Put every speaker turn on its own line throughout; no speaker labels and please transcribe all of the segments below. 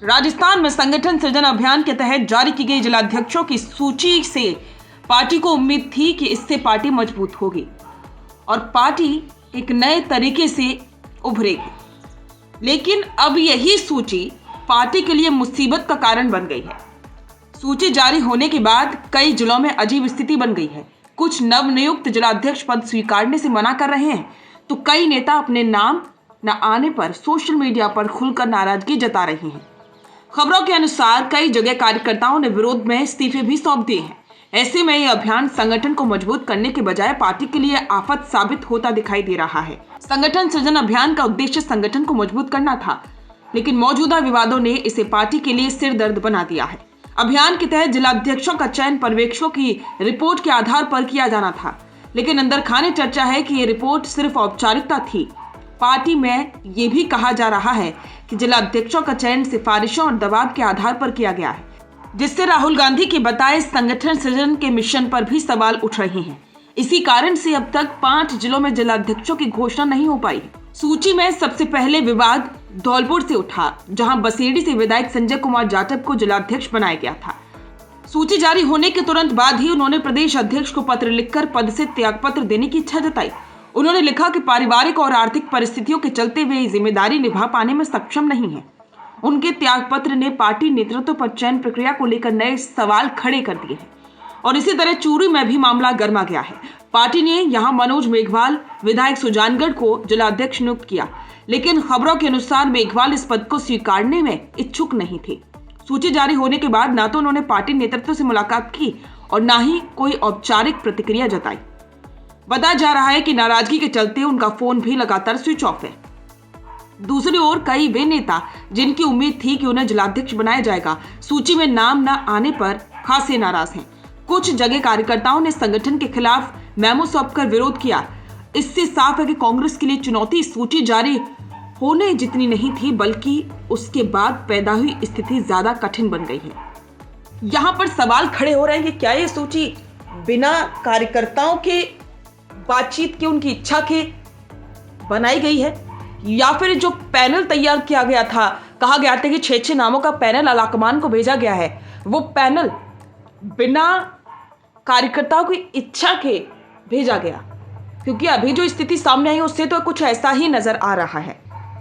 राजस्थान में संगठन सृजन अभियान के तहत जारी की गई जिलाध्यक्षों की सूची से पार्टी को उम्मीद थी कि इससे पार्टी मजबूत होगी और पार्टी एक नए तरीके से उभरेगी। लेकिन अब यही सूची पार्टी के लिए मुसीबत का कारण बन गई है। सूची जारी होने के बाद कई जिलों में अजीब स्थिति बन गई है। कुछ नवनियुक्त जिलाध्यक्ष पद स्वीकारने से मना कर रहे हैं, तो कई नेता अपने नाम न आने पर सोशल मीडिया पर खुलकर नाराजगी जता रहे हैं। खबरों के अनुसार कई जगह कार्यकर्ताओं ने विरोध में इस्तीफे भी सौंप दिए हैं। ऐसे में यह अभियान संगठन को मजबूत करने के बजाय पार्टी के लिए आफत साबित होता दिखाई दे रहा है। संगठन सृजन अभियान का उद्देश्य संगठन को मजबूत करना था, लेकिन मौजूदा विवादों ने इसे पार्टी के लिए सिरदर्द बना दिया है। अभियान के तहत जिलाध्यक्षों का चयन पर्यवेक्षकों की रिपोर्ट के आधार पर किया जाना था, लेकिन अंदर खाने चर्चा है कि ये रिपोर्ट सिर्फ औपचारिकता थी। पार्टी में ये भी कहा जा रहा है कि जिलाध्यक्षों का चयन सिफारिशों और दबाव के आधार पर किया गया है, जिससे राहुल गांधी के बताए संगठन सृजन के मिशन पर भी सवाल उठ रहे हैं। इसी कारण से अब तक 5 जिलों में जिलाध्यक्षों की घोषणा नहीं हो पाई। सूची में सबसे पहले विवाद धौलपुर से उठा, जहां बसेड़ी से विधायक संजय कुमार जाटव को जिलाध्यक्ष बनाया गया था। सूची जारी होने के तुरंत बाद ही उन्होंने प्रदेश अध्यक्ष को पत्र लिखकर पद से त्यागपत्र देने की इच्छा जताई। उन्होंने लिखा कि पारिवारिक और आर्थिक परिस्थितियों के चलते वे जिम्मेदारी निभा पाने में सक्षम नहीं है। उनके त्यागपत्र ने पार्टी नेतृत्व पर चयन प्रक्रिया को लेकर नए सवाल खड़े कर दिए हैं और इसी तरह चूरू में भी मामला गर्मा गया है। पार्टी ने यहां मनोज मेघवाल विधायक सुजानगढ़ को जिलाध्यक्ष नियुक्त किया, लेकिन खबरों के अनुसार मेघवाल इस पद को स्वीकारने में इच्छुक नहीं थे। सूची जारी होने के बाद न तो उन्होंने पार्टी नेतृत्व से मुलाकात की और न ही कोई औपचारिक प्रतिक्रिया जताई। बताया जा रहा है कि नाराजगी के चलते उनका फोन भी लगातार स्विच ऑफ है। दूसरी ओर कई वे नेता जिनकी उम्मीद थी कि उन्हें जिलाध्यक्ष बनाया जाएगा, सूची में नाम न आने पर खासे नाराज हैं। कुछ जगह कार्यकर्ताओं ने संगठन के खिलाफ मेमो सौंपकर विरोध किया। इससे साफ है कि कांग्रेस के लिए चुनौती सूची जारी होने जितनी नहीं थी, बल्कि उसके बाद पैदा हुई स्थिति ज्यादा कठिन बन गई है। यहाँ पर सवाल खड़े हो रहे हैं कि क्या ये सूची बिना कार्यकर्ताओं के बातचीत के, उनकी इच्छा के बनाई गई है, या फिर जो पैनल तैयार किया गया था, कहा गया था कि 6 नामों का पैनल अलाकमान को भेजा गया है, वो पैनल बिना कार्यकर्ताओं की इच्छा के भेजा गया। क्योंकि अभी जो स्थिति सामने आई उससे तो कुछ ऐसा ही नजर आ रहा है।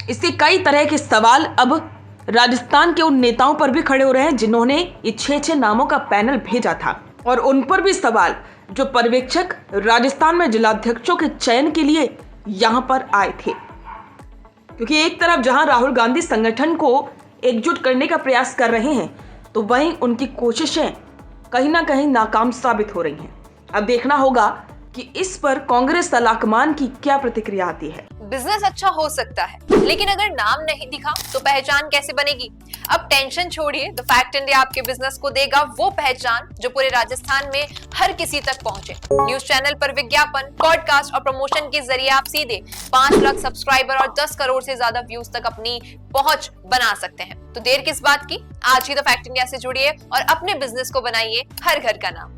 इससे कई तरह के सवाल अब राजस्थान के उन नेताओं पर भी खड़े हो रहे हैं जिन्होंने ये 6 नामों का पैनल भेजा था, और उन पर भी सवाल जो पर्यवेक्षक राजस्थान में जिलाध्यक्षों के चयन के लिए यहां पर आए थे। क्योंकि एक तरफ जहां राहुल गांधी संगठन को एकजुट करने का प्रयास कर रहे हैं, तो वहीं उनकी कोशिशें कहीं ना कहीं नाकाम साबित हो रही हैं। अब देखना होगा कि इस पर कांग्रेस अलाकमान की क्या प्रतिक्रिया आती है।
बिजनेस अच्छा हो सकता है, लेकिन अगर नाम नहीं दिखा तो पहचान कैसे बनेगी? अब टेंशन छोड़िए, द फैक्ट इंडिया आपके बिजनेस को देगा वो पहचान जो पूरे राजस्थान में हर किसी तक पहुंचे। न्यूज चैनल पर विज्ञापन, पॉडकास्ट और प्रमोशन के जरिए आप सीधे 5 लाख सब्सक्राइबर और 10 करोड़ से ज्यादा व्यूज तक अपनी पहुंच बना सकते हैं। तो देर किस बात की, आज ही द फैक्ट इंडिया से जुड़िए और अपने बिजनेस को बनाइए हर घर का नाम।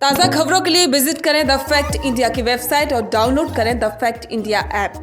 ताज़ा खबरों के लिए विजिट करें द फैक्ट इंडिया की वेबसाइट और डाउनलोड करें द फैक्ट इंडिया ऐप।